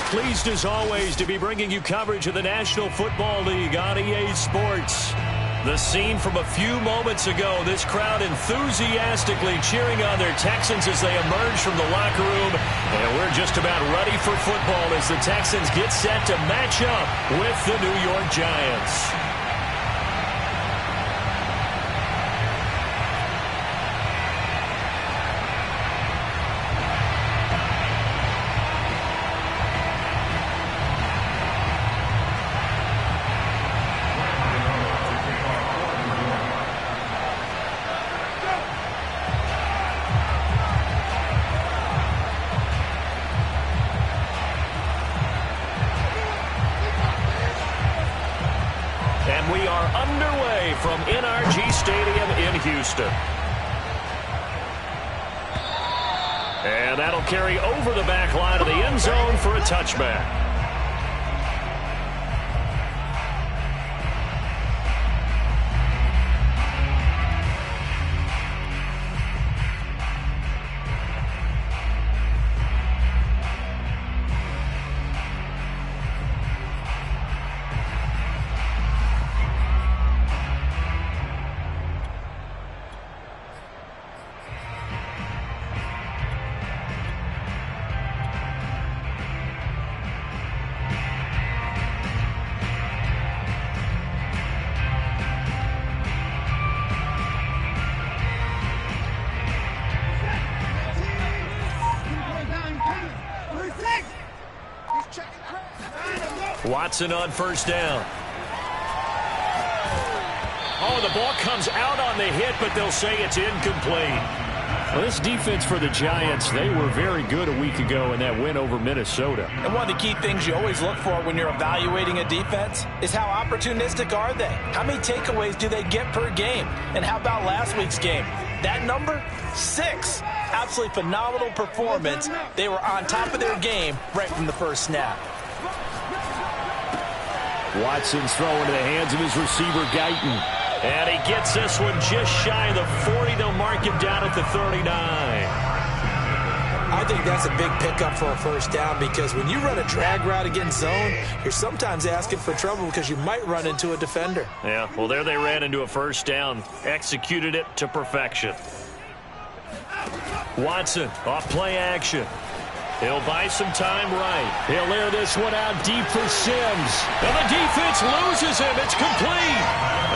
Pleased as always to be bringing you coverage of the National Football League on EA Sports. The scene from a few moments ago, this crowd enthusiastically cheering on their Texans as they emerge from the locker room. And we're just about ready for football as the Texans get set to match up with the New York Giants. And we are underway from NRG Stadium in Houston. And that'll carry over the back line of the end zone for a touchback. Watson on first down. Oh, the ball comes out on the hit, but they'll say it's incomplete. Well, this defense for the Giants, they were very good a week ago in that win over Minnesota. And one of the key things you always look for when you're evaluating a defense is how opportunistic are they? How many takeaways do they get per game? And how about last week's game? That number, 6. Absolutely phenomenal performance. They were on top of their game right from the first snap. Watson's throw into the hands of his receiver, Guyton. And he gets this one just shy of the 40. They'll mark him down at the 39. I think that's a big pickup for a first down because when you run a drag route against zone, you're sometimes asking for trouble because you might run into a defender. Yeah, well, there they ran into a first down. Executed it to perfection. Watson off play action. He'll buy some time right. He'll air this one out deep for Sims. And the defense loses him. It's complete.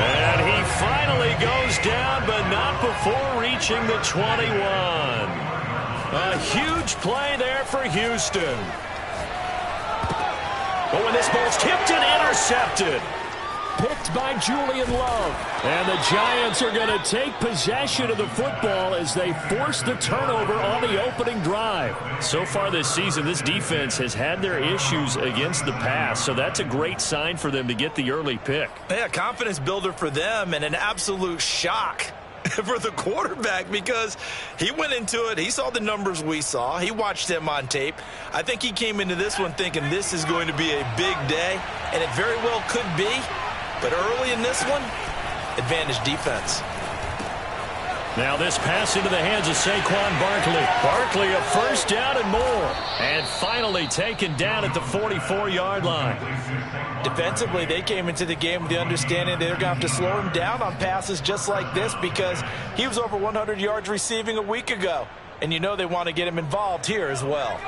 And he finally goes down, but not before reaching the 21. A huge play there for Houston. But when this ball's tipped and intercepted. Picked by Julian Love. And the Giants are going to take possession of the football as they force the turnover on the opening drive. So far this season, this defense has had their issues against the pass, so that's a great sign for them to get the early pick. Yeah, confidence builder for them and an absolute shock for the quarterback because he went into it. He saw the numbers we saw. He watched them on tape. I think he came into this one thinking this is going to be a big day, and it very well could be. But early in this one, advantage defense. Now this pass into the hands of Saquon Barkley. Barkley a first down and more. And finally taken down at the 44-yard line. Defensively, they came into the game with the understanding they're going to have to slow him down on passes just like this because he was over 100 yards receiving a week ago. And you know they want to get him involved here as well.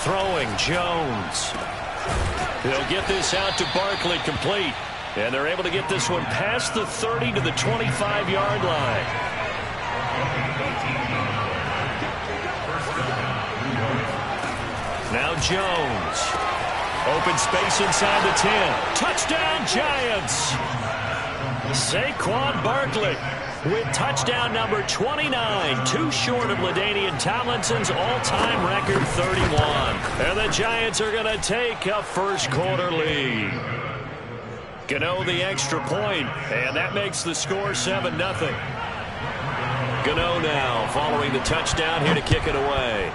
Throwing Jones. They'll get this out to Barkley complete. And they're able to get this one past the 30 to the 25-yard line. Now Jones. Open space inside the 10. Touchdown Giants. Saquon Barkley with touchdown number 29, too short of LaDainian Tomlinson's all-time record 31. And the Giants are going to take a first-quarter lead. Gano the extra point, and that makes the score 7-0. Gano now following the touchdown here to kick it away.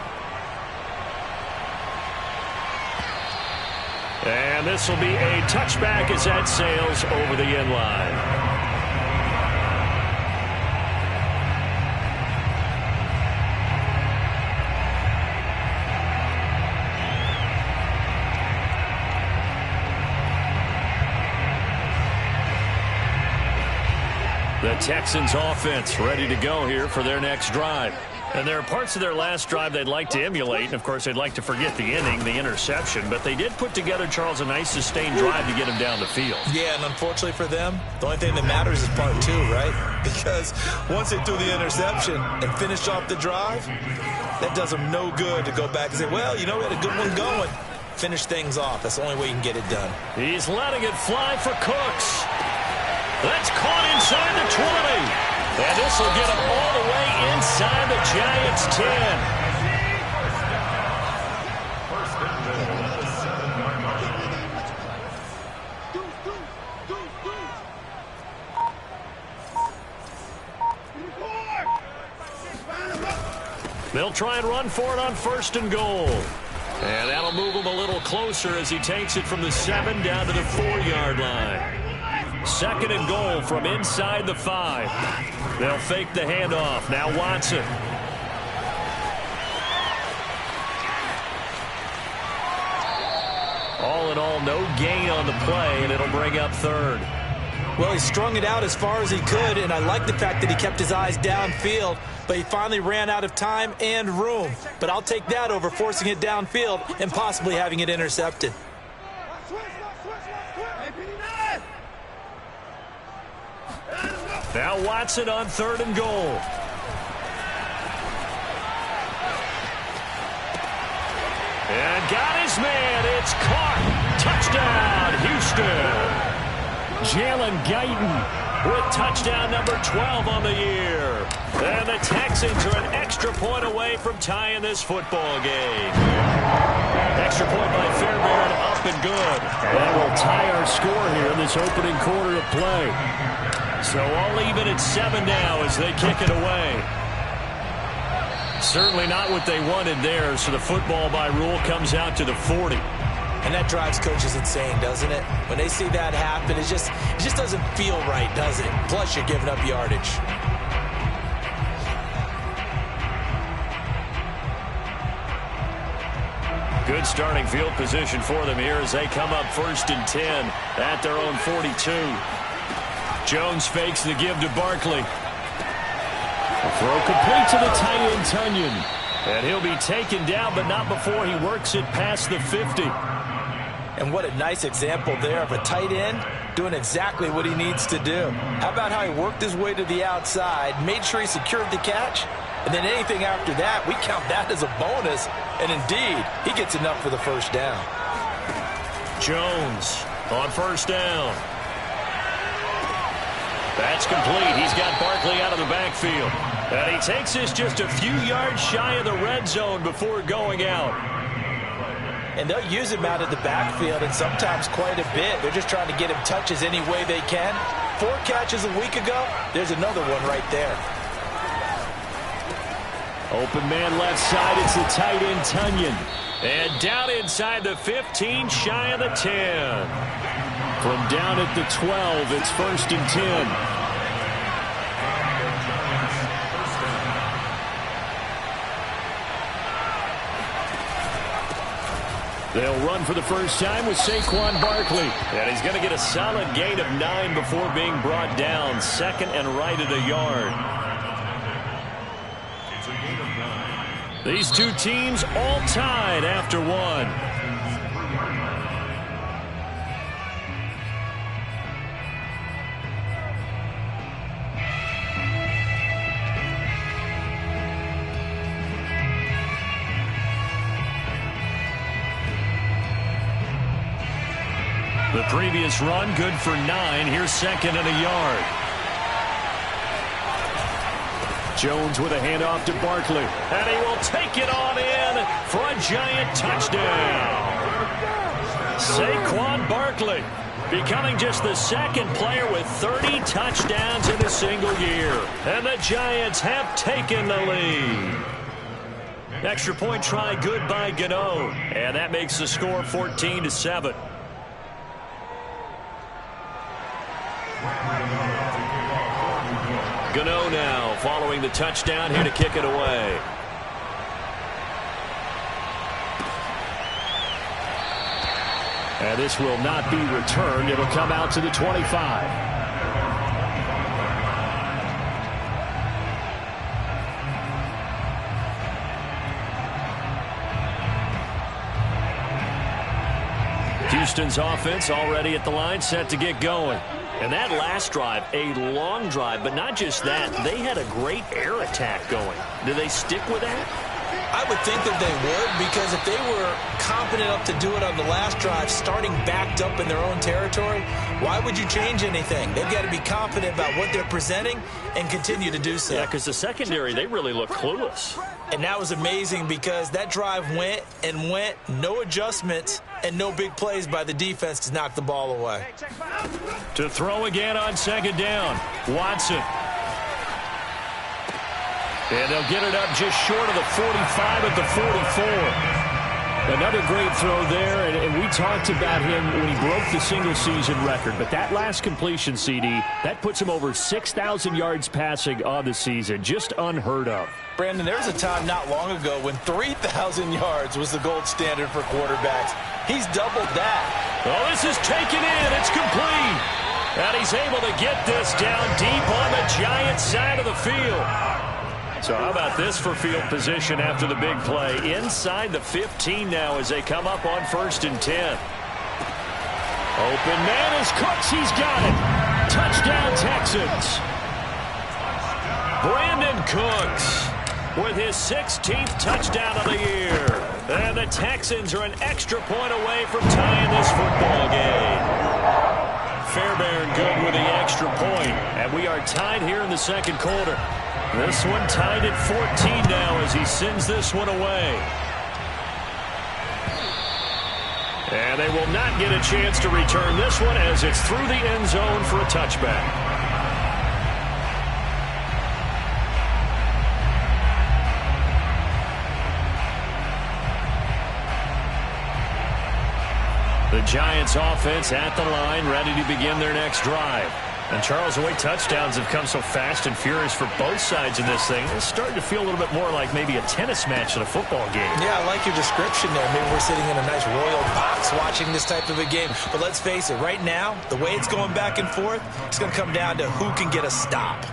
And this will be a touchback as that sails over the end line. Texans offense ready to go here for their next drive. And there are parts of their last drive they'd like to emulate. And, of course, they'd like to forget the inning, the interception. But they did put together, Charles, a nice sustained drive to get him down the field. Yeah, and unfortunately for them, the only thing that matters is part two, right? Because once they threw the interception and finished off the drive, that does them no good to go back and say, well, you know, we had a good one going. Finish things off. That's the only way you can get it done. He's letting it fly for Cooks. That's caught inside the 20. And this will get him all the way inside the Giants' 10. They'll try and run for it on 1st and goal. And that'll move him a little closer as he takes it from the 7 down to the 4-yard line. 2nd and goal from inside the 5. They'll fake the handoff. Now Watson. All in all, no gain on the play, and it'll bring up 3rd. Well, he strung it out as far as he could, and I like the fact that he kept his eyes downfield, but he finally ran out of time and room. But I'll take that over forcing it downfield and possibly having it intercepted. Now Watson on 3rd and goal. And got his man. It's caught. Touchdown, Houston. Jalen Guyton with touchdown number 12 on the year. And the Texans are an extra point away from tying this football game. Extra point by Fairbairn, up and good. And we'll tie our score here in this opening quarter of play. So all even at 7 now as they kick it away. Certainly not what they wanted there, so the football by rule comes out to the 40. And that drives coaches insane, doesn't it? When they see that happen, it just doesn't feel right, does it? Plus, you're giving up yardage. Good starting field position for them here as they come up 1st and 10 at their own 42. Jones fakes the give to Barkley. The throw complete to the tight end, Tunyon. And he'll be taken down, but not before he works it past the 50. And what a nice example there of a tight end doing exactly what he needs to do. How about how he worked his way to the outside, made sure he secured the catch, and then anything after that, we count that as a bonus. And indeed, he gets enough for the 1st down. Jones on 1st down. That's complete. He's got Barkley out of the backfield. And he takes this just a few yards shy of the red zone before going out. And they'll use him out of the backfield, and sometimes quite a bit. They're just trying to get him touches any way they can. 4 catches a week ago. There's another one right there. Open man left side. It's the tight end, Tunyon. And down inside the 15, shy of the 10. From down at the 12, it's 1st and 10. They'll run for the first time with Saquon Barkley. And he's going to get a solid gain of 9 before being brought down. 2nd and right at a yard. These two teams all tied after 1. The previous run, good for 9. Here's 2nd and a yard. Jones with a handoff to Barkley. And he will take it on in for a giant touchdown. Saquon Barkley becoming just the 2nd player with 30 touchdowns in a single year. And the Giants have taken the lead. Extra point try good by Gano. And that makes the score 14-7. Gano now following the touchdown here to kick it away. And this will not be returned. It'll come out to the 25. Houston's offense already at the line, set to get going. And that last drive, a long drive, but not just that. They had a great air attack going. Do they stick with that? I would think that they would, because if they were confident enough to do it on the last drive, starting backed up in their own territory, why would you change anything? They've got to be confident about what they're presenting and continue to do so. Yeah, because the secondary, they really look clueless. And that was amazing because that drive went and went, no adjustments and no big plays by the defense to knock the ball away. To throw again on second down, Watson. And they'll get it up just short of the 45 at the 44. Another great throw there, and we talked about him when he broke the single-season record. But that last completion, CD, that puts him over 6,000 yards passing on the season. Just unheard of. Brandon, there was a time not long ago when 3,000 yards was the gold standard for quarterbacks. He's doubled that. Oh, this is taken in. It's complete. And he's able to get this down deep on the Giants' side of the field. So how about this for field position after the big play? Inside the 15 now as they come up on 1st and 10. Open man is Cooks. He's got it. Touchdown, Texans. Brandon Cooks with his 16th touchdown of the year. And the Texans are an extra point away from tying this football game. Fairbairn good with the extra point. And we are tied here in the second quarter. This one tied at 14 now as he sends this one away. And they will not get a chance to return this one as it's through the end zone for a touchback. The Giants offense at the line, ready to begin their next drive. And Charles, the way touchdowns have come so fast and furious for both sides in this thing, it's starting to feel a little bit more like maybe a tennis match in a football game. Yeah, I like your description there. Maybe we're sitting in a nice royal box watching this type of a game. But let's face it, right now, the way it's going back and forth, it's going to come down to who can get a stop.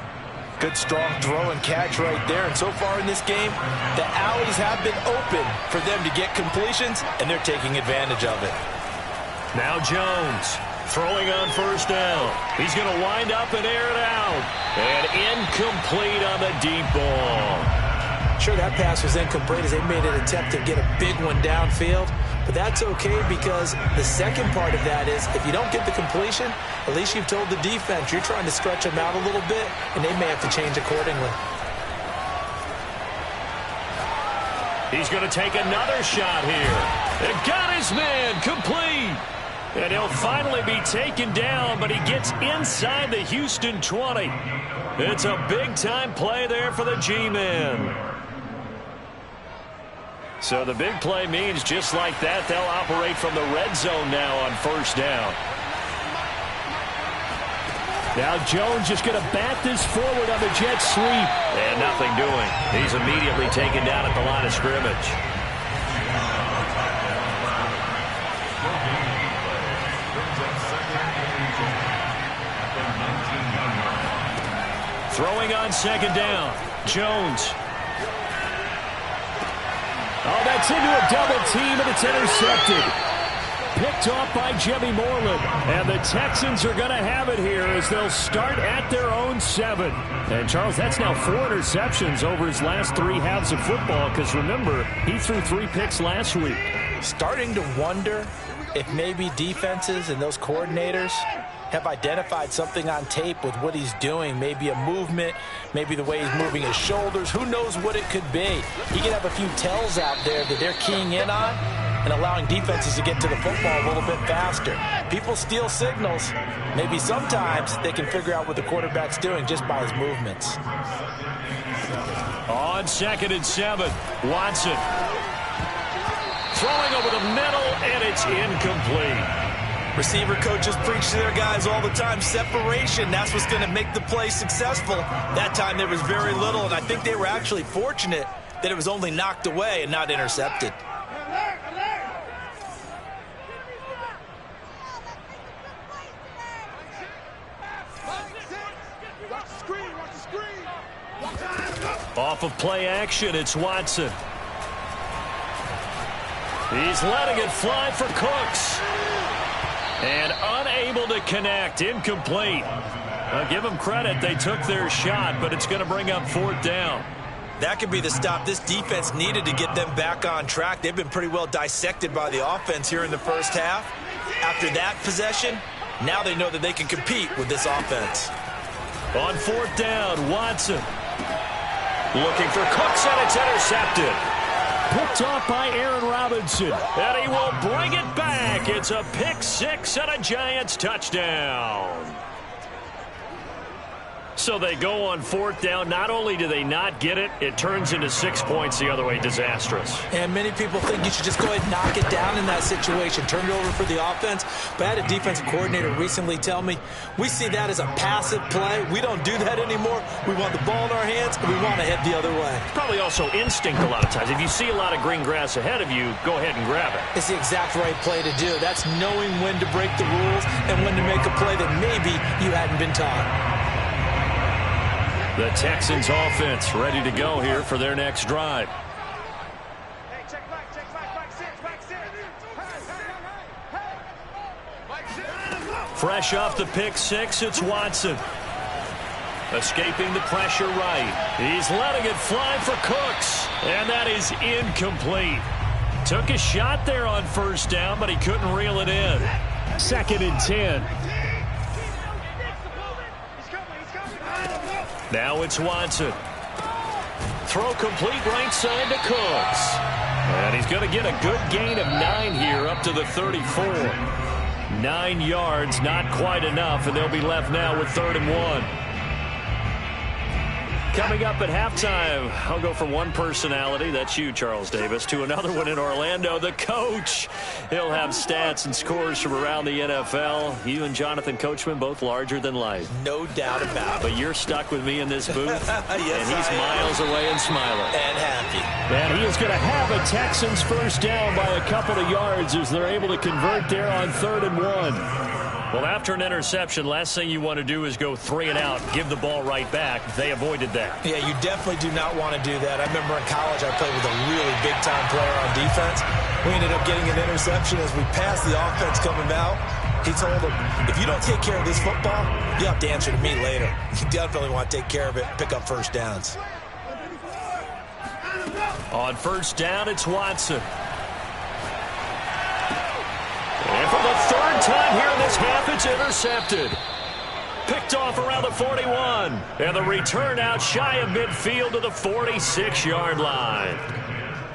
Good, strong throw and catch right there. And so far in this game, the alleys have been open for them to get completions, and they're taking advantage of it. Now Jones. Throwing on 1st down. He's going to wind up and air it out. And incomplete on the deep ball. Sure, that pass was incomplete as they made an attempt to get a big one downfield. But that's okay because the second part of that is if you don't get the completion, at least you've told the defense you're trying to stretch them out a little bit, and they may have to change accordingly. He's going to take another shot here. And got his man complete. And he'll finally be taken down, but he gets inside the Houston 20. It's a big-time play there for the G-men. So the big play means just like that, they'll operate from the red zone now on 1st down. Now Jones just going to bat this forward on the jet sweep. And nothing doing. He's immediately taken down at the line of scrimmage. Throwing on 2nd down. Jones. Oh, that's into a double team, and it's intercepted. Picked off by Jimmy Moreland. And the Texans are going to have it here as they'll start at their own 7. And, Charles, that's now 4 interceptions over his last 3 halves of football because, remember, he threw 3 picks last week. Starting to wonder if maybe defenses and those coordinators have identified something on tape with what he's doing. Maybe a movement, maybe the way he's moving his shoulders. Who knows what it could be? He could have a few tells out there that they're keying in on and allowing defenses to get to the football a little bit faster. People steal signals. Maybe sometimes they can figure out what the quarterback's doing just by his movements. On 2nd and 7, Watson. Throwing over the middle, and it's incomplete. Receiver coaches preach to their guys all the time. Separation, that's what's going to make the play successful. That time there was very little, and I think they were actually fortunate that it was only knocked away and not intercepted. Off of play action, it's Watson. He's letting it fly for Cooks. And unable to connect. Incomplete. I'll give them credit. They took their shot, but it's going to bring up 4th down. That could be the stop this defense needed to get them back on track. They've been pretty well dissected by the offense here in the first half. After that possession, now they know that they can compete with this offense. On 4th down, Watson. Looking for Cooks, and it's intercepted. Picked off by Aaron Robinson. And he will bring it back. It's a pick 6 and a Giants touchdown. So they go on 4th down. Not only do they not get it, it turns into 6 points the other way. Disastrous. And many people think you should just go ahead and knock it down in that situation. Turn it over for the offense. But I had a defensive coordinator recently tell me, we see that as a passive play. We don't do that anymore. We want the ball in our hands, and we want to head the other way. Probably also instinct a lot of times. If you see a lot of green grass ahead of you, go ahead and grab it. It's the exact right play to do. That's knowing when to break the rules and when to make a play that maybe you hadn't been taught. The Texans offense ready to go here for their next drive. Fresh off the pick 6, it's Watson. Escaping the pressure right. He's letting it fly for Cooks. And that is incomplete. Took a shot there on 1st down, but he couldn't reel it in. 2nd and 10. Now it's Watson. Throw complete right side to Cooks. And he's going to get a good gain of 9 here up to the 34. 9 yards, not quite enough, and they'll be left now with 3rd and 1. Coming up at halftime, I'll go from one personality, that's you, Charles Davis, to another one in Orlando, the coach. He'll have stats and scores from around the NFL. You and Jonathan Coachman, both larger than life. No doubt about it. But you're stuck with me in this booth, Yes, and he's miles away and smiling. And happy. And he is going to have a Texans 1st down by a couple of yards as they're able to convert there on 3rd and 1. Well, after an interception, last thing you want to do is go 3 and out, give the ball right back. They avoided that. Yeah, you definitely do not want to do that. I remember in college I played with a really big-time player on defense. We ended up getting an interception as we passed the offense coming out. He told him, if you don't take care of this football, you have to answer to me later. You definitely want to take care of it, pick up 1st downs. On 1st down, it's Watson. And for the 3rd time here in this half, it's intercepted. Picked off around the 41. And the return out shy of midfield to the 46-yard line.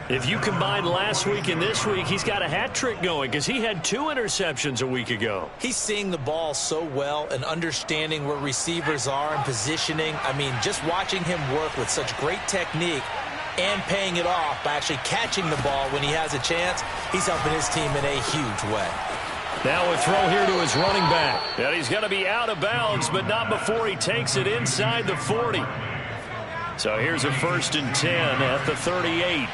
If you combine last week and this week, he's got a hat trick going because he had 2 interceptions a week ago. He's seeing the ball so well and understanding where receivers are and positioning. I mean, just watching him work with such great technique and paying it off by actually catching the ball when he has a chance, he's helping his team in a huge way. Now a throw here to his running back. And he's going to be out of bounds, but not before he takes it inside the 40. So here's a 1st and 10 at the 38.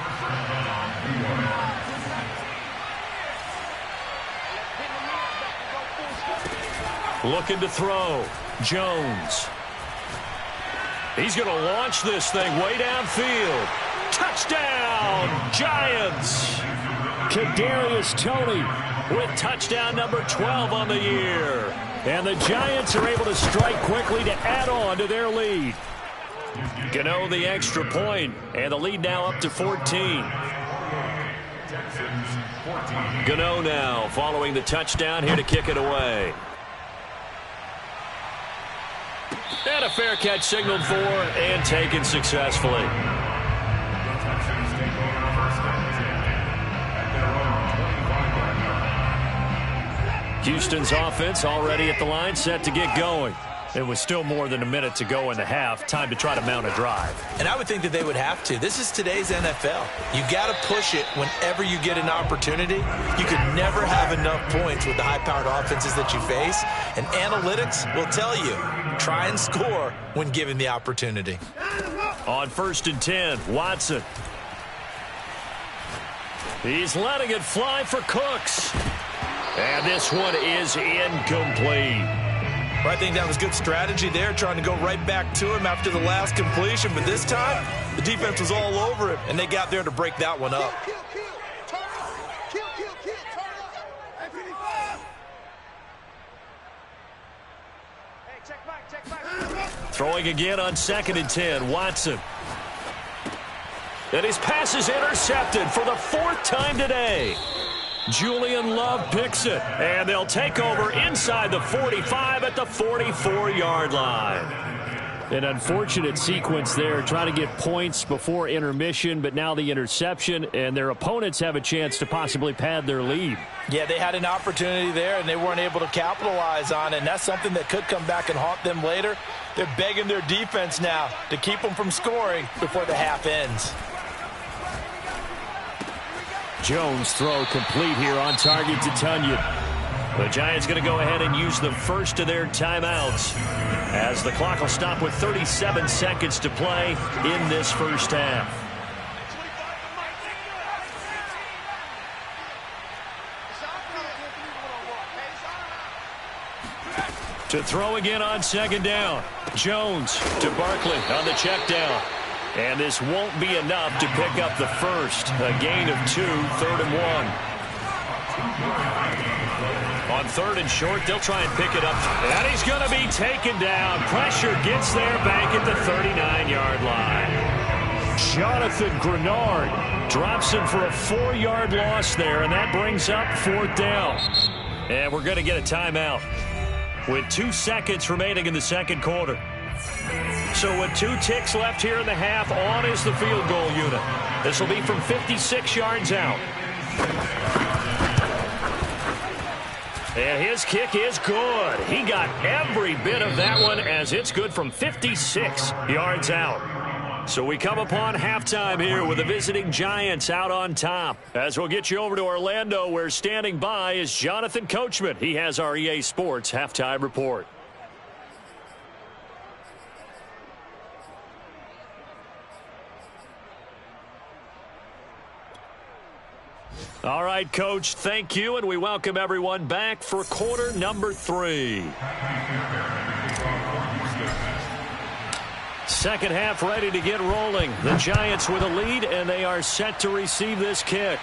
Looking to throw. Jones. He's going to launch this thing way downfield. Touchdown, Giants. Kadarius Toney with touchdown number 12 on the year. And the Giants are able to strike quickly to add on to their lead. Gano the extra point, and the lead now up to 14. Gano now following the touchdown here to kick it away. And a fair catch signaled for and taken successfully. Houston's offense already at the line, set to get going. It was still more than a minute to go in the half. Time to try to mount a drive. And I would think that they would have to. This is today's NFL. You got to push it whenever you get an opportunity. You could never have enough points with the high-powered offenses that you face. And analytics will tell you, try and score when given the opportunity. On 1st and 10, Watson. He's letting it fly for Cooks. And this one is incomplete. Well, I think that was good strategy there, trying to go right back to him after the last completion. But this time, the defense was all over it, and they got there to break that one up. Throwing again on 2nd and 10. Watson. And his pass is intercepted for the 4th time today. Julian Love picks it. And they'll take over inside the 45 at the 44-yard line. An unfortunate sequence there, trying to get points before intermission, but now the interception, and their opponents have a chance to possibly pad their lead. Yeah, they had an opportunity there, and they weren't able to capitalize on it, and that's something that could come back and haunt them later. They're begging their defense now to keep them from scoring before the half ends. Jones throw complete here on target to Tunyon. The Giants going to go ahead and use the first of their timeouts as the clock will stop with 37 seconds to play in this first half. To throw again on 2nd down. Jones to Barkley on the check down. And this won't be enough to pick up the first. A gain of 2, 3rd and 1. On 3rd and short, they'll try and pick it up. And he's going to be taken down. Pressure gets there back at the 39-yard line. Jonathan Grenard drops him for a 4-yard loss there, and that brings up 4th down. And we're going to get a timeout with 2 seconds remaining in the second quarter. So with 2 ticks left here in the half, on is the field goal unit. This will be from 56 yards out. And his kick is good. He got every bit of that one as it's good from 56 yards out. So we come upon halftime here with the visiting Giants out on top. As we'll get you over to Orlando, where standing by is Jonathan Coachman. He has our EA Sports halftime report. All right, Coach, thank you, and we welcome everyone back for quarter number 3. Second half ready to get rolling. The Giants with a lead, and they are set to receive this kick.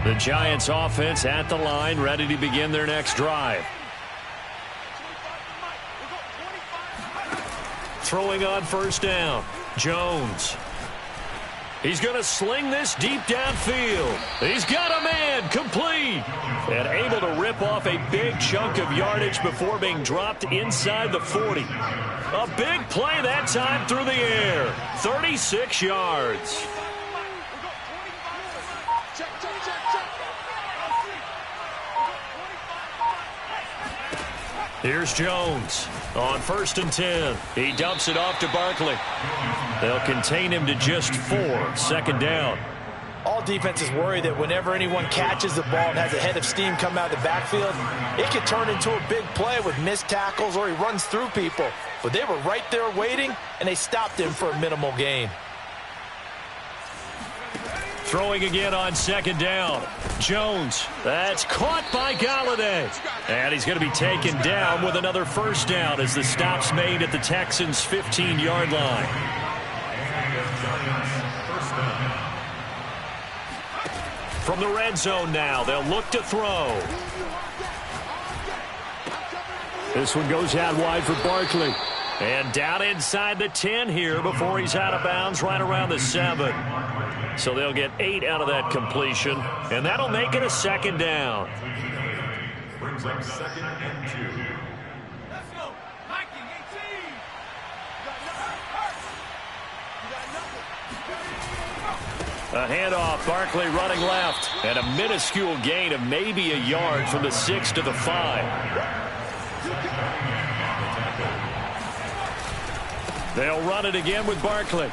The Giants offense at the line, ready to begin their next drive. Throwing on 1st down. Jones. He's going to sling this deep downfield. He's got a man, complete. And able to rip off a big chunk of yardage before being dropped inside the 40. A big play that time through the air. 36 yards. Here's Jones on 1st and 10. He dumps it off to Barkley. They'll contain him to just 4. 2nd down. All defenses worry that whenever anyone catches the ball and has a head of steam come out of the backfield, it could turn into a big play with missed tackles or he runs through people. But they were right there waiting, and they stopped him for a minimal gain. Throwing again on 2nd down. Jones. That's caught by Galladay. And he's going to be taken down with another 1st down as the stop's made at the Texans' 15-yard line. From the red zone now, they'll look to throw. This one goes out wide for Barkley. And down inside the 10 here before he's out of bounds right around the 7. So they'll get 8 out of that completion, and that'll make it a 2nd down. Brings up 2nd and 2. Let's go. 1918. A handoff, Barkley running left, and a minuscule gain of maybe a yard from the 6 to the 5. They'll run it again with Barkley.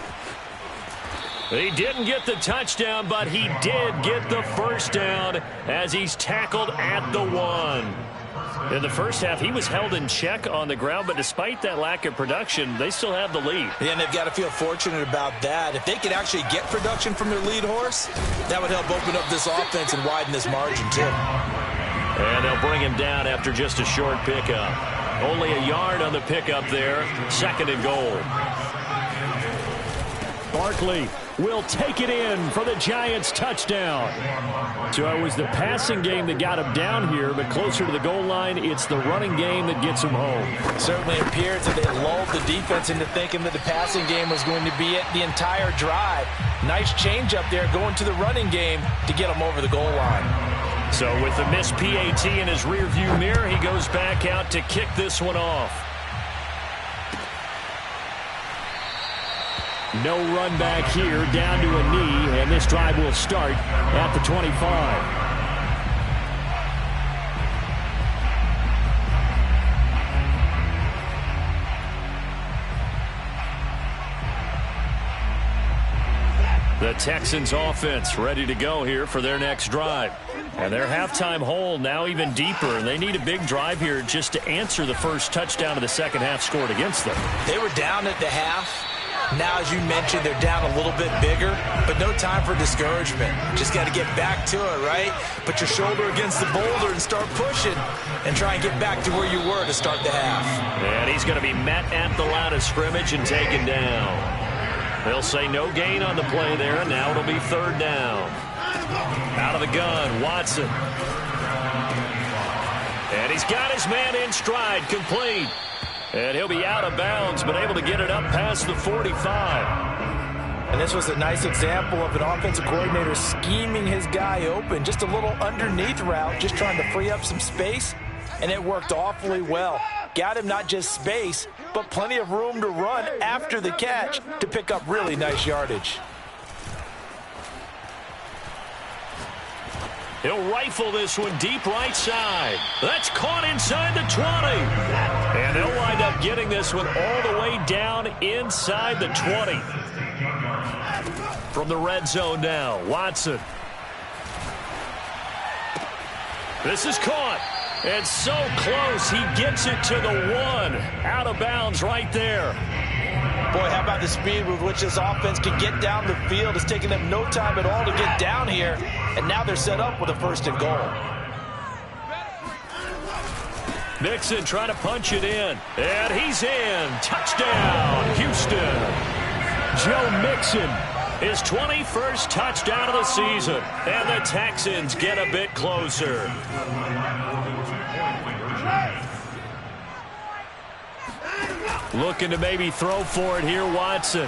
He didn't get the touchdown, but he did get the 1st down as he's tackled at the 1. In the first half, he was held in check on the ground, but despite that lack of production, they still have the lead. Yeah, and they've got to feel fortunate about that. If they could actually get production from their lead horse, that would help open up this offense and widen this margin, too. And they'll bring him down after just a short pickup. Only a yard on the pickup there. 2nd and goal. Barkley will take it in for the Giants touchdown. So it was the passing game that got him down here, but closer to the goal line, it's the running game that gets him home. Certainly appears that they lulled the defense into thinking that the passing game was going to be it the entire drive. Nice change up there going to the running game to get him over the goal line. So with the missed PAT in his rearview mirror, he goes back out to kick this one off. No run back here, down to a knee, and this drive will start at the 25. The Texans offense ready to go here for their next drive. And their halftime hole now even deeper, and they need a big drive here just to answer the first touchdown of the second half scored against them. They were down at the half. Now, as you mentioned, they're down a little bit bigger, but no time for discouragement. Just got to get back to it, right? Put your shoulder against the boulder and start pushing and try and get back to where you were to start the half. And he's going to be met at the line of scrimmage and taken down. They'll say no gain on the play there, and now it'll be third down. Out of the gun, Watson. And he's got his man in stride, complete. And he'll be out of bounds, but able to get it up past the 45. And this was a nice example of an offensive coordinator scheming his guy open. Just a little underneath route, just trying to free up some space, and it worked awfully well. Got him not just space, but plenty of room to run after the catch to pick up really nice yardage. He'll rifle this one deep right side. That's caught inside the 20. And they'll wind up getting this one all the way down inside the 20. From the red zone now, Watson. This is caught. And so close, he gets it to the 1. Out of bounds right there. Boy, how about the speed with which this offense can get down the field? It's taking them no time at all to get down here, and now they're set up with a 1st and goal. Mixon trying to punch it in, and he's in. Touchdown, Houston. Joe Mixon, his 21st touchdown of the season, and the Texans get a bit closer. Looking to maybe throw for it here, Watson.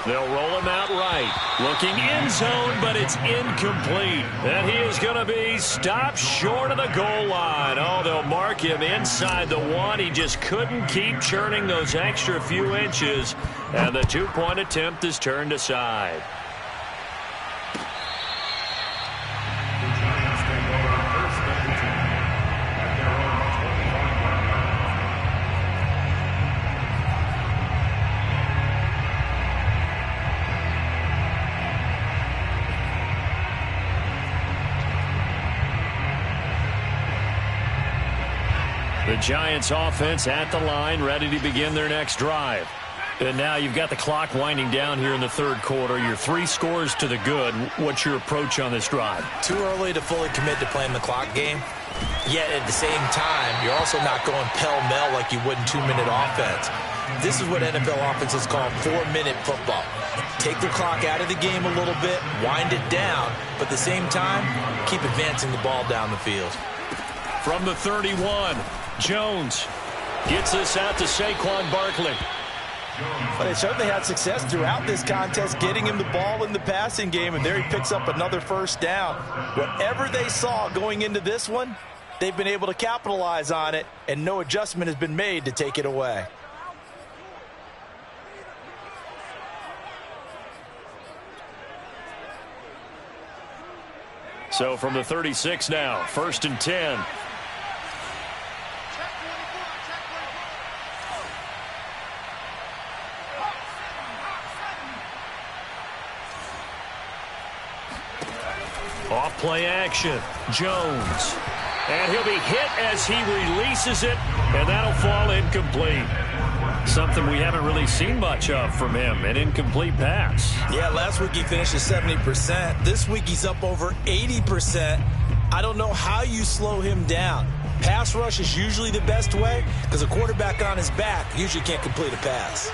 They'll roll him out right. Looking end zone, but it's incomplete. And he is going to be stopped short of the goal line. Oh, they'll mark him inside the 1. He just couldn't keep churning those extra few inches. And the 2-point attempt is turned aside. The Giants offense at the line, ready to begin their next drive. And now you've got the clock winding down here in the third quarter. You're 3 scores to the good. What's your approach on this drive? Too early to fully commit to playing the clock game. Yet at the same time, you're also not going pell-mell like you would in 2-minute offense. This is what NFL offenses call 4-minute football. Take the clock out of the game a little bit, wind it down, but at the same time, keep advancing the ball down the field. From the 31, Jones gets this out to Saquon Barkley. But they certainly had success throughout this contest getting him the ball in the passing game, and there he picks up another 1st down. Whatever they saw going into this one, they've been able to capitalize on it, and no adjustment has been made to take it away. So from the 36 now, 1st and 10. Off play action, Jones. And he'll be hit as he releases it, and that'll fall incomplete. Something we haven't really seen much of from him, an incomplete pass. Yeah, last week he finished at 70%. This week he's up over 80%. I don't know how you slow him down. Pass rush is usually the best way because a quarterback on his back usually can't complete a pass.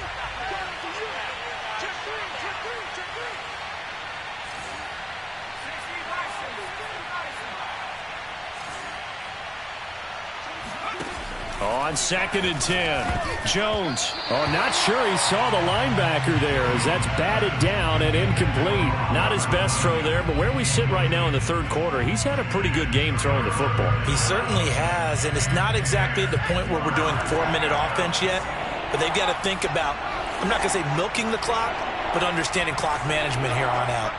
On 2nd and 10, Jones. Oh, not sure he saw the linebacker there as that's batted down and incomplete. Not his best throw there, but where we sit right now in the third quarter, he's had a pretty good game throwing the football. He certainly has, and it's not exactly at the point where we're doing 4-minute offense yet, but they've got to think about, I'm not going to say milking the clock, but understanding clock management here on out.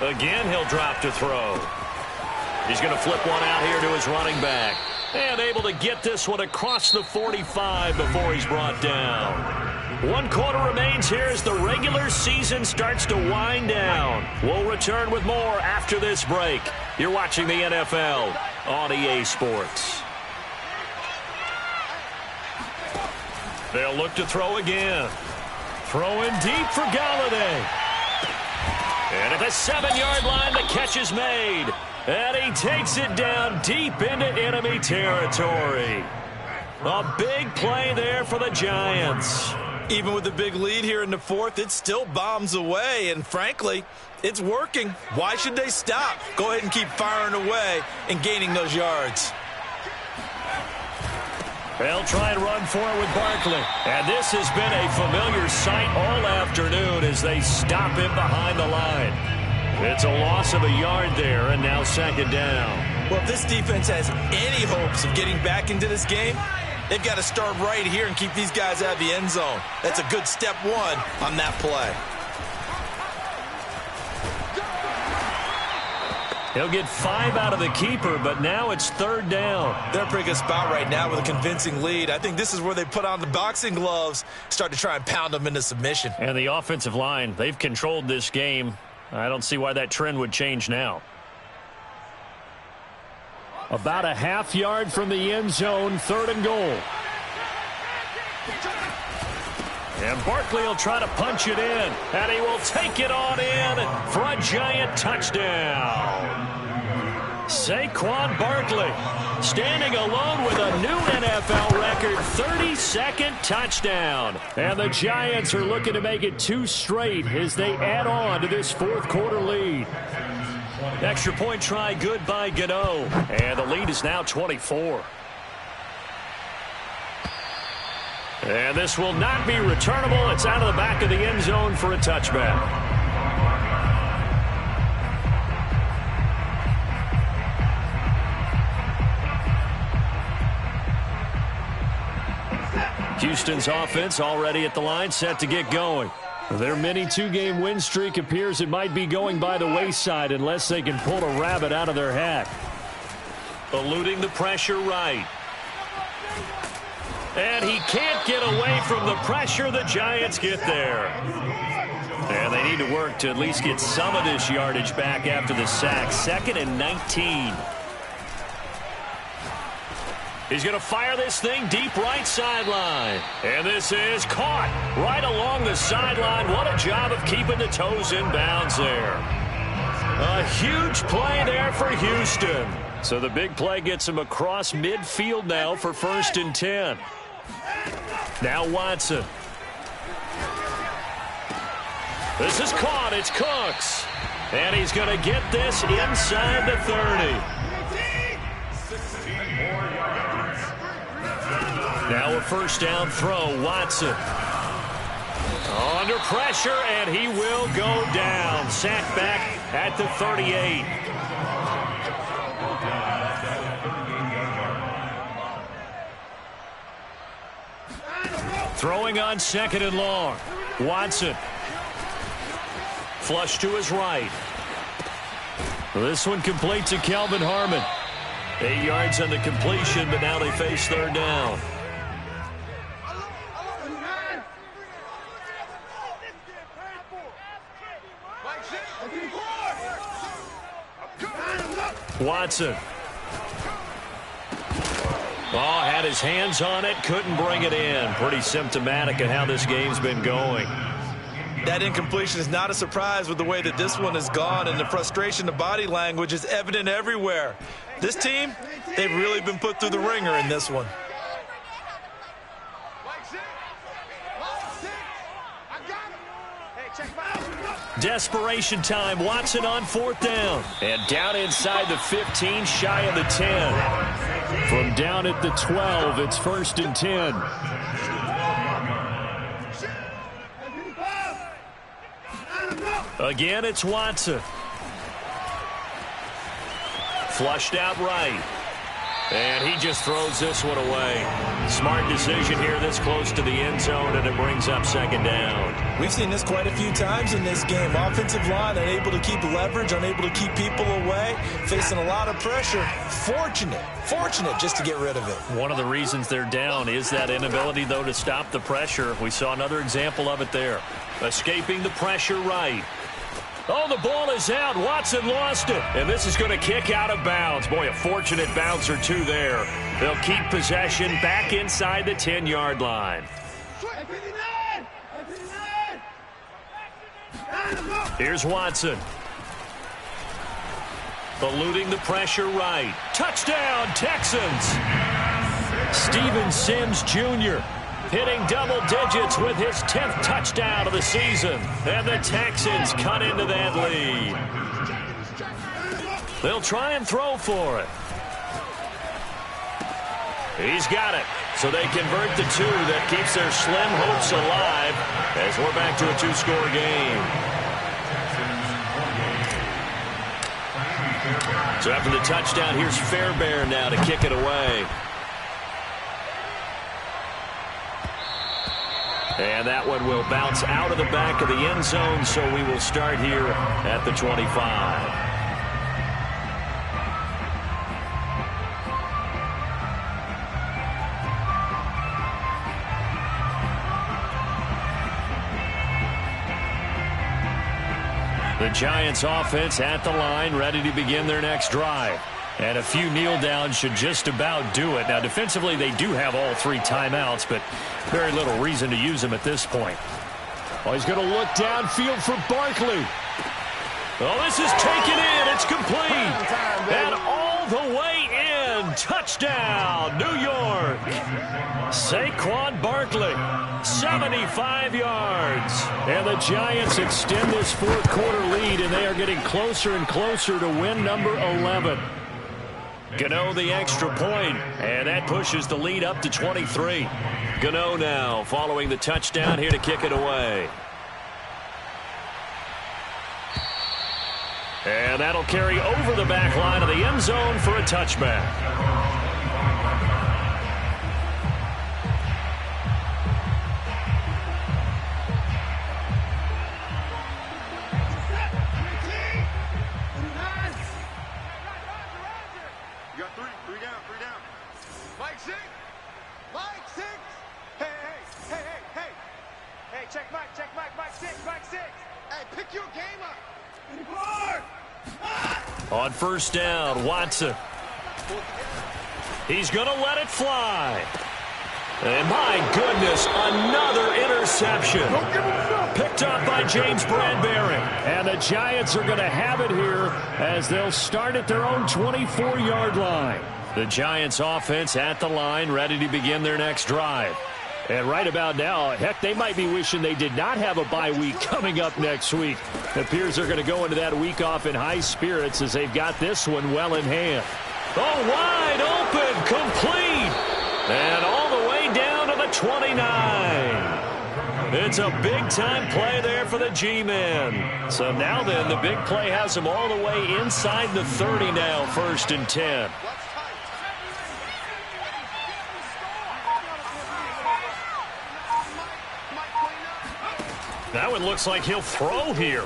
Again, he'll drop to throw. He's going to flip one out here to his running back. And able to get this one across the 45 before he's brought down. 1 quarter remains here as the regular season starts to wind down. We'll return with more after this break. You're watching the NFL on EA Sports. They'll look to throw again. Throwing deep for Galladay. And at the 7-yard line, the catch is made. And he takes it down deep into enemy territory. A big play there for the Giants. Even with the big lead here in the fourth, it still bombs away. And frankly, it's working. Why should they stop? Go ahead and keep firing away and gaining those yards. They'll try and run for it with Barkley. And this has been a familiar sight all afternoon as they stop him behind the line. It's a loss of a yard there, and now 2nd down. Well, if this defense has any hopes of getting back into this game, they've got to start right here and keep these guys out of the end zone. That's a good step 1 on that play. He'll get 5 out of the keeper, but now it's 3rd down. They're in a pretty good spot right now with a convincing lead. I think this is where they put on the boxing gloves, start to try and pound them into submission. And the offensive line, they've controlled this game. I don't see why that trend would change now. About a half yard from the end zone, 3rd and goal. And Barkley will try to punch it in. And he will take it on in for a Giant touchdown. Saquon Barkley standing alone with a new NFL record 32nd touchdown. And the Giants are looking to make it 2 straight as they add on to this 4th quarter lead. Extra point try good by Gano. And the lead is now 24. And this will not be returnable. It's out of the back of the end zone for a touchback. Houston's offense already at the line, set to get going. Their mini 2-game win streak appears it might be going by the wayside unless they can pull a rabbit out of their hat. Eluding the pressure right. And he can't get away from the pressure. The Giants get there. And they need to work to at least get some of this yardage back after the sack. 2nd and 19. He's going to fire this thing deep right sideline. And this is caught right along the sideline. What a job of keeping the toes in bounds there. A huge play there for Houston. So the big play gets him across midfield now for 1st and 10. Now Watson. This is caught. It's Cooks. And he's going to get this inside the 30. Now a 1st down throw. Watson. Under pressure, and he will go down. Sacked back at the 38. Throwing on 2nd and long. Watson. Flush to his right. This one complete to Kelvin Harmon. 8 yards on the completion, but now they face 3rd down. Watson. Oh, had his hands on it, couldn't bring it in. Pretty symptomatic of how this game's been going. That incompletion is not a surprise with the way that this one has gone, and the frustration, the body language is evident everywhere. This team, they've really been put through the ringer in this one. Desperation time. Watson on 4th down. And down inside the 15, shy of the 10. From down at the 12, it's 1st and 10. Again, it's Watson. Flushed out right. And he just throws this one away. Smart decision here this close to the end zone, and it brings up 2nd down. We've seen this quite a few times in this game. Offensive line unable to keep leverage, unable to keep people away, facing a lot of pressure. Fortunate just to get rid of it. One of the reasons they're down is that inability, though, to stop the pressure. We saw another example of it there. Escaping the pressure right. Oh, the ball is out. Watson lost it. And this is going to kick out of bounds. Boy, a fortunate bounce or two there. They'll keep possession back inside the 10-yard line. Here's Watson. Eluding the pressure right. Touchdown, Texans. Steven Sims Jr. hitting double digits with his 10th touchdown of the season. And the Texans cut into that lead. They'll try and throw for it. He's got it. So they convert the 2. That keeps their slim hopes alive as we're back to a 2-score game. So after the touchdown, here's Fairbairn now to kick it away. And that one will bounce out of the back of the end zone, so we will start here at the 25. The Giants offense at the line, ready to begin their next drive. And a few kneel downs should just about do it. Now, defensively, they do have all 3 timeouts, but very little reason to use them at this point. Oh, he's going to look downfield for Barkley. Oh, this is taken in. It's complete. And all the way in. Touchdown, New York. Saquon Barkley, 75 yards. And the Giants extend this 4th quarter lead, and they are getting closer and closer to win number 11. Gano the extra point, and that pushes the lead up to 23. Gano now following the touchdown here to kick it away. And that'll carry over the back line of the end zone for a touchback. On 1st down, Watson. He's going to let it fly. And my goodness, another interception. Picked up by James Bradbury. And the Giants are going to have it here as they'll start at their own 24-yard line. The Giants offense at the line, ready to begin their next drive. And right about now, heck, they might be wishing they did not have a bye week coming up next week. It appears they're going to go into that week off in high spirits as they've got this one well in hand. Oh, wide open, complete, and all the way down to the 29. It's a big-time play there for the G-men. So now then, the big play has them all the way inside the 30 now, 1st and 10. Now it looks like he'll throw here.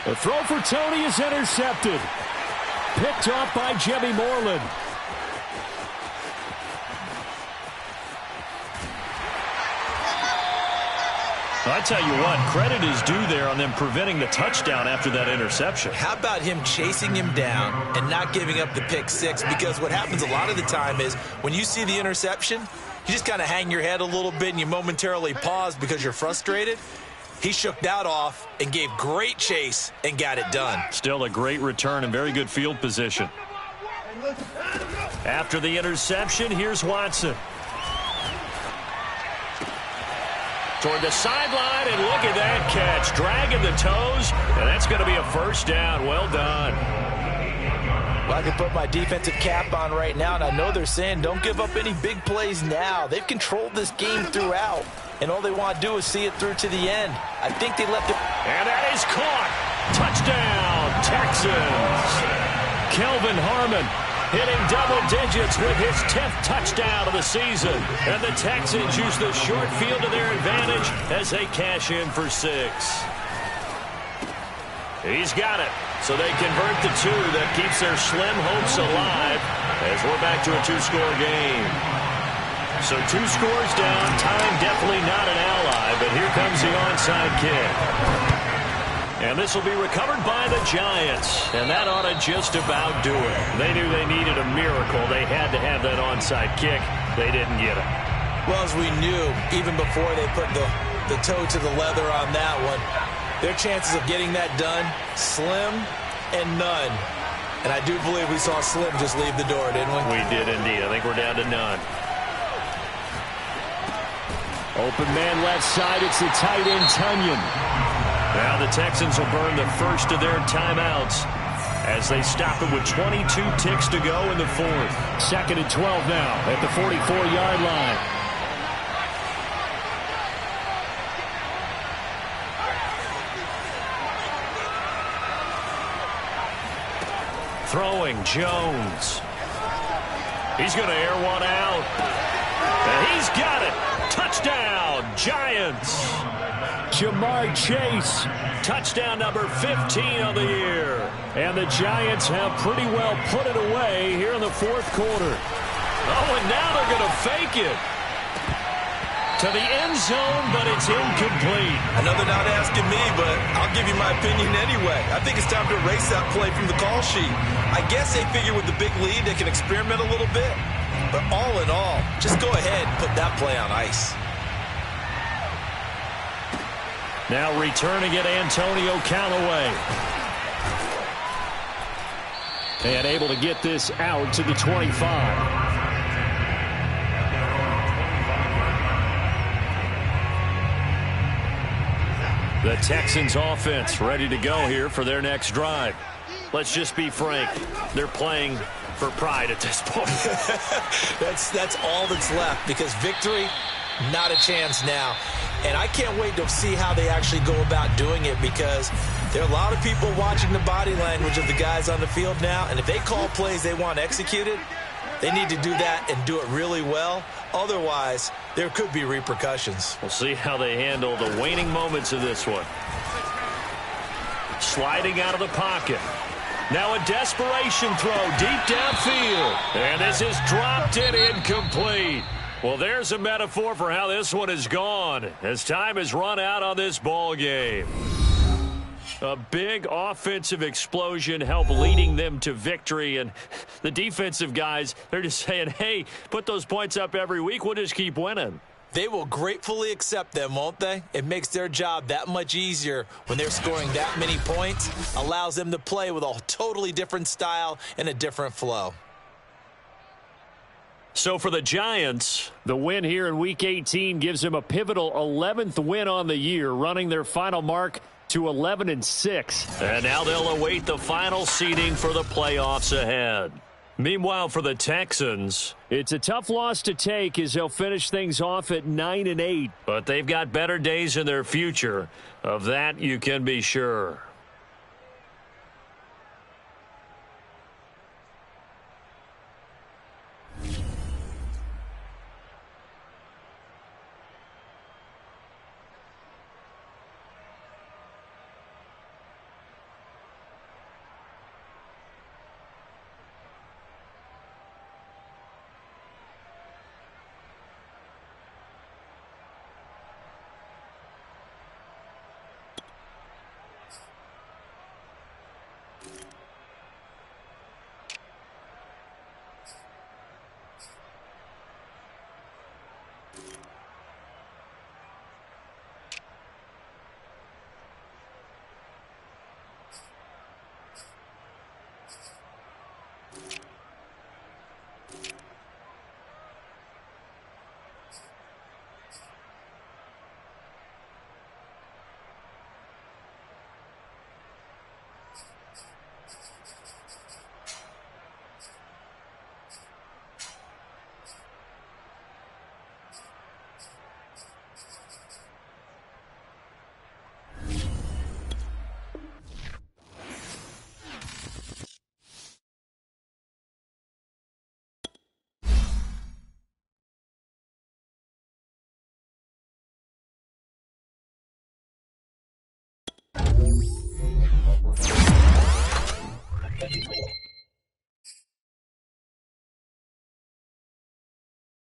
The throw for Tony is intercepted. Picked off by Jimmy Moreland. I tell you what, credit is due there on them preventing the touchdown after that interception. How about him chasing him down and not giving up the pick 6? Because what happens a lot of the time is when you see the interception, you just kind of hang your head a little bit and you momentarily pause because you're frustrated. He shook that off and gave great chase and got it done. Still a great return and very good field position. After the interception, here's Watson. toward the sideline, and look at that catch. Dragging the toes, and that's going to be a first down. Well done. Well, I can put my defensive cap on right now, and I know they're saying don't give up any big plays now. They've controlled this game throughout, and all they want to do is see it through to the end. I think they left it. And that is caught. Touchdown, Texans. Kelvin Harmon hitting double digits with his 10th touchdown of the season. And the Texans use the short field to their advantage as they cash in for 6. He's got it. So they convert the 2. That keeps their slim hopes alive as we're back to a 2-score game. So 2 scores down. Time definitely not an ally, but here comes the onside kick. And this will be recovered by the Giants. And that ought to just about do it. They knew they needed a miracle. They had to have that onside kick. They didn't get it. Well, as we knew, even before they put the toe to the leather on that one, their chances of getting that done, slim and none. And I do believe we saw Slim just leave the door, didn't we? We did indeed. I think we're down to none. Open man left side. It's the tight end, Tunyon. Now the Texans will burn the first of their timeouts as they stop it with 22 ticks to go in the 4th. 2nd and 12 now at the 44-yard line. Throwing Jones. He's going to air one out. And he's got it. Touchdown, Giants. Jamar Chase, touchdown number 15 of the year. And the Giants have pretty well put it away here in the 4th quarter. Oh, and now they're going to fake it to the end zone, but it's incomplete. I know they're not asking me, but I'll give you my opinion anyway. I think it's time to erase that play from the call sheet. I guess they figure with the big lead they can experiment a little bit. But all in all, just go ahead and put that play on ice. Now returning it, Antonio Callaway. And able to get this out to the 25. The Texans offense ready to go here for their next drive. Let's just be frank. They're playing for pride at this point. That's all that's left, because victory, not a chance now. And I can't wait to see how they actually go about doing it, because there are a lot of people watching the body language of the guys on the field now, and if they call plays they want executed, they need to do that and do it really well. Otherwise, there could be repercussions. We'll see how they handle the waning moments of this one. Sliding out of the pocket. Now a desperation throw deep downfield. And this is dropped and incomplete. Well, there's a metaphor for how this one is gone as time has run out on this ball game. A big offensive explosion helped leading them to victory, and the defensive guys, they're just saying, hey, put those points up every week, we'll just keep winning. They will gratefully accept them, won't they? It makes their job that much easier when they're scoring that many points. Allows them to play with a totally different style and a different flow. So for the Giants, the win here in Week 18 gives them a pivotal 11th win on the year, running their final mark to 11-6. And now they'll await the final seeding for the playoffs ahead. Meanwhile, for the Texans, it's a tough loss to take as they'll finish things off at 9-8. But they've got better days in their future. Of that, you can be sure.